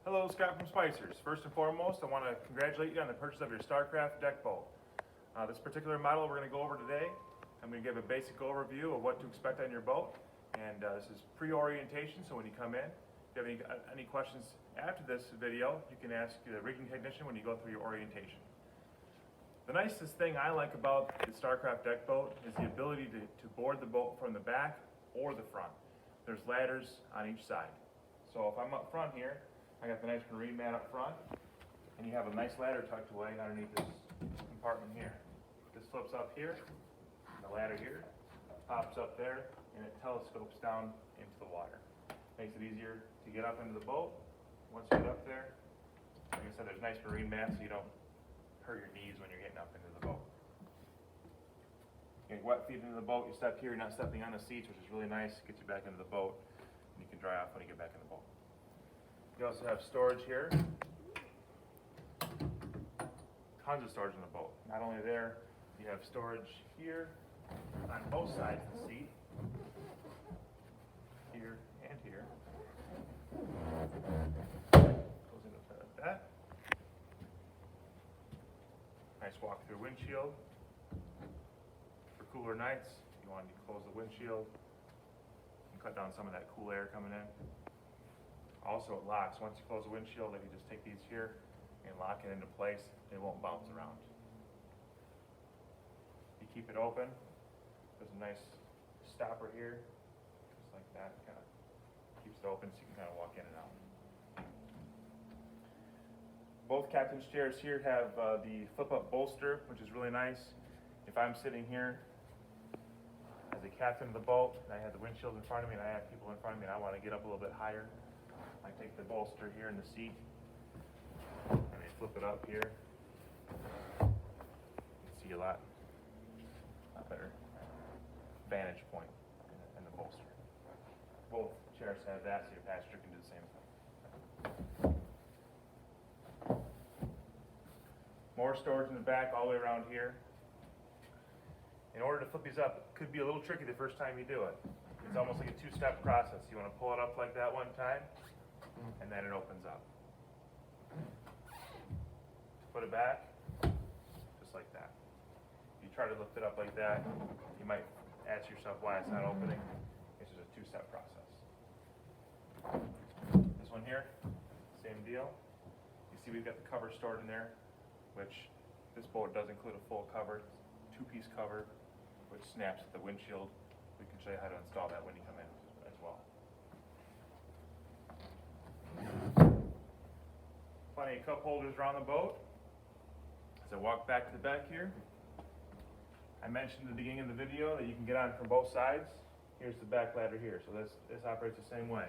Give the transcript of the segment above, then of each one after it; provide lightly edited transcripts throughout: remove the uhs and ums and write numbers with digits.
Hello, Scott from Spicers. First and foremost, I want to congratulate you on the purchase of your StarCraft deck boat. This particular model we're going to go over today, I'm going to give a basic overview of what to expect on your boat. And this is pre-orientation, so when you come in, if you have any questions after this video, you can ask the rigging technician when you go through your orientation. The nicest thing I like about the StarCraft deck boat is the ability to board the boat from the back or the front. There's ladders on each side. So if I'm up front here, I got the nice marine mat up front, and you have a nice ladder tucked away underneath this compartment here. This flips up here, the ladder here pops up there, and it telescopes down into the water. Makes it easier to get up into the boat. Once you get up there, like I said, there's nice marine mat so you don't hurt your knees when you're getting up into the boat. You get wet feet into the boat, you step here, you're not stepping on the seats, which is really nice, gets you back into the boat, and you can dry off when you get back in the boat. You also have storage here. Tons of storage in the boat. Not only there, you have storage here on both sides of the seat. Here and here. Goes into play like that. Nice walk-through windshield. For cooler nights, you want to close the windshield and cut down some of that cool air coming in. Also, it locks. Once you close the windshield, if you just take these here and lock it into place, it won't bounce around. You keep it open. There's a nice stopper here, just like that. Kind of keeps it open so you can kind of walk in and out. Both captain's chairs here have the flip-up bolster, which is really nice. If I'm sitting here as a captain of the boat, and I have the windshield in front of me, and I have people in front of me, and I want to get up a little bit higher, I take the bolster here in the seat, and I flip it up here. You can see a lot better vantage point in the bolster. Both chairs have that, so your passenger can do the same thing. More storage in the back all the way around here. In order to flip these up, it could be a little tricky the first time you do it. It's almost like a two-step process. You want to pull it up like that one time, and then it opens up. Put it back, just like that. If you try to lift it up like that, you might ask yourself why it's not opening. It's just a two-step process. This one here, same deal. You see we've got the cover stored in there, which this boat does include a full cover, two-piece cover, which snaps at the windshield. We can show you how to install that when you come in as well. Plenty of cup holders around the boat. As I walk back to the back here, I mentioned at the beginning of the video that you can get on from both sides. Here's the back ladder here. So this operates the same way.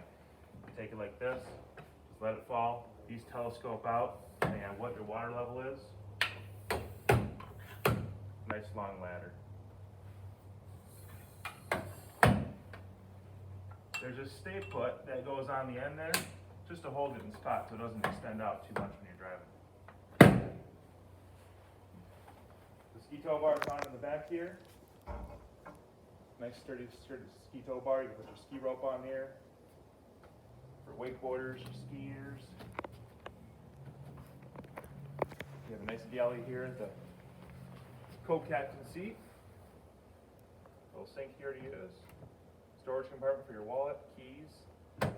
You take it like this, just let it fall. These telescope out depending on what your water level is. Nice long ladder. There's a stay put that goes on the end there, just to hold it in spot so it doesn't extend out too much when you're driving. The ski tow bar is on in the back here. Nice sturdy ski tow bar. You can put your ski rope on here for wakeboarders or skiers. You have a nice galley here at the co-captain seat. Little sink here to use. Storage compartment for your wallet, keys,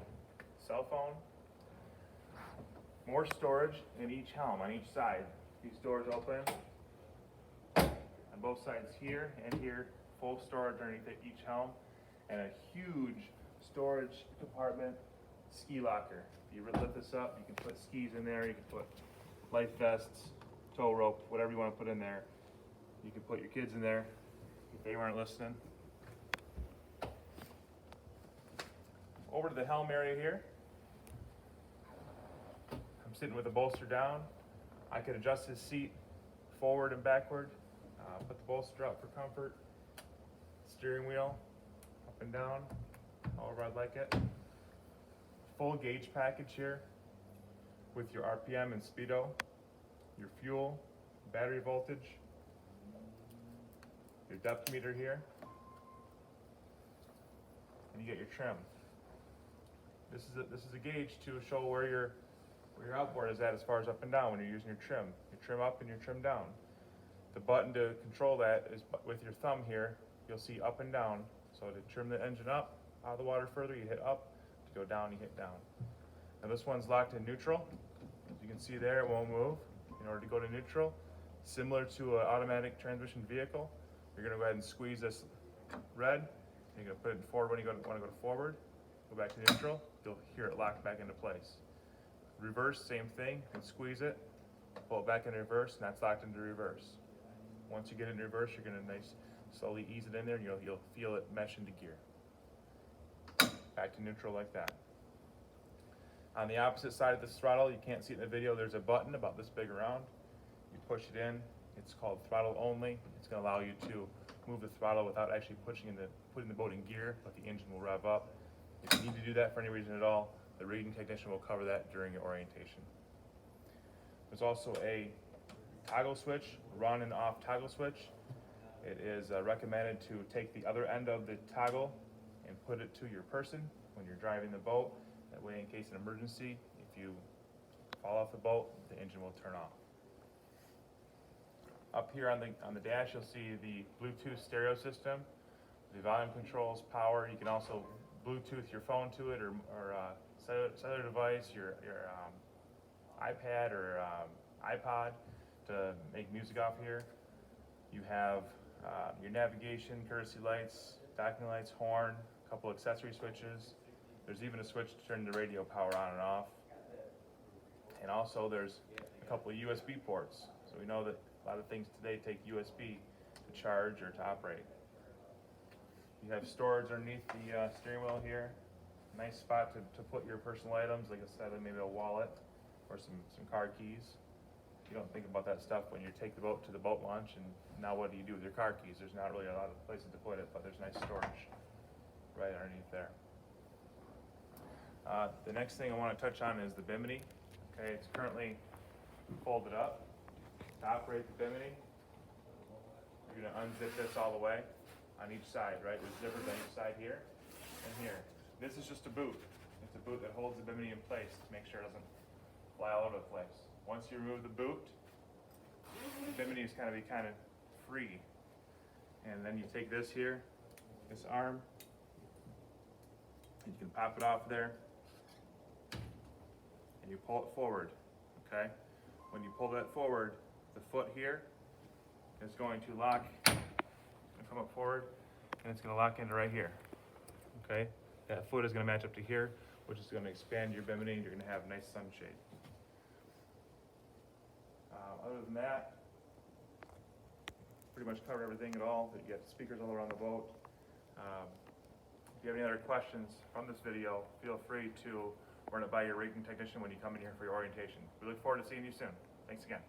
cell phone. More storage in each helm on each side. These doors open on both sides here and here. Full storage underneath each helm, and a huge storage compartment ski locker. If you lift this up, you can put skis in there. You can put life vests, tow rope, whatever you want to put in there. You can put your kids in there if they weren't listening. Over to the helm area here. I'm sitting with the bolster down. I can adjust this seat forward and backward. Put the bolster up for comfort. Steering wheel up and down, however I'd like it. Full gauge package here with your RPM and speedo, your fuel, battery voltage, your depth meter here, and you get your trim. This is a gauge to show where your where your outboard is at as far as up and down when you're using your trim. Your trim up and your trim down. The button to control that is with your thumb here. You'll see up and down. So to trim the engine up, out of the water further, you hit up. To go down, you hit down. Now this one's locked in neutral. As you can see there, it won't move. In order to go to neutral, similar to an automatic transmission vehicle, you're going to go ahead and squeeze this red. You're going to put it forward when you want to go to forward. Go back to neutral. You'll hear it lock back into place. Reverse, same thing. You can squeeze it, pull it back into reverse, and that's locked into reverse. Once you get in reverse, you're going to slowly ease it in there, and you'll feel it mesh into gear. Back to neutral like that. On the opposite side of this throttle, you can't see it in the video, there's a button about this big around. You push it in, it's called throttle only. It's going to allow you to move the throttle without actually putting the boat in gear, but the engine will rev up. If you need to do that for any reason at all, the rigging technician will cover that during your orientation. There's also a toggle switch, run and off toggle switch. It is recommended to take the other end of the toggle and put it to your person when you're driving the boat. That way, in case of an emergency, if you fall off the boat, the engine will turn off. Up here on the dash, you'll see the Bluetooth stereo system, the volume controls, power. You can also Bluetooth your phone to it, or cellular device, your iPad or iPod to make music off here. You have your navigation, courtesy lights, docking lights, horn, a couple accessory switches. There's even a switch to turn the radio power on and off. And also there's a couple of USB ports. So we know that a lot of things today take USB to charge or to operate. You have storage underneath the steering wheel here. Nice spot to put your personal items, like I said, maybe a wallet or some car keys. You don't think about that stuff when you take the boat to the boat launch, and now what do you do with your car keys? There's not really a lot of places to put it, but there's nice storage right underneath there. The next thing I want to touch on is the bimini. Okay, it's currently folded up. To operate the bimini, you're going to unzip this all the way on each side, right? There's zippers on each side here and here. This is just a boot. It's a boot that holds the bimini in place to make sure it doesn't fly all over the place. Once you remove the boot, the bimini is kind of free. And then you take this here, this arm, and you can pop it off there, and you pull it forward, okay? When you pull that forward, the foot here is going to lock, and come up forward, and it's going to lock into right here, okay? That foot is going to match up to here, which is going to expand your bimini, and you're going to have a nice sunshade. Other than that, pretty much covered everything at all. You have speakers all around the boat. If you have any other questions from this video, feel free to run it by your rigging technician when you come in here for your orientation. We look forward to seeing you soon. Thanks again.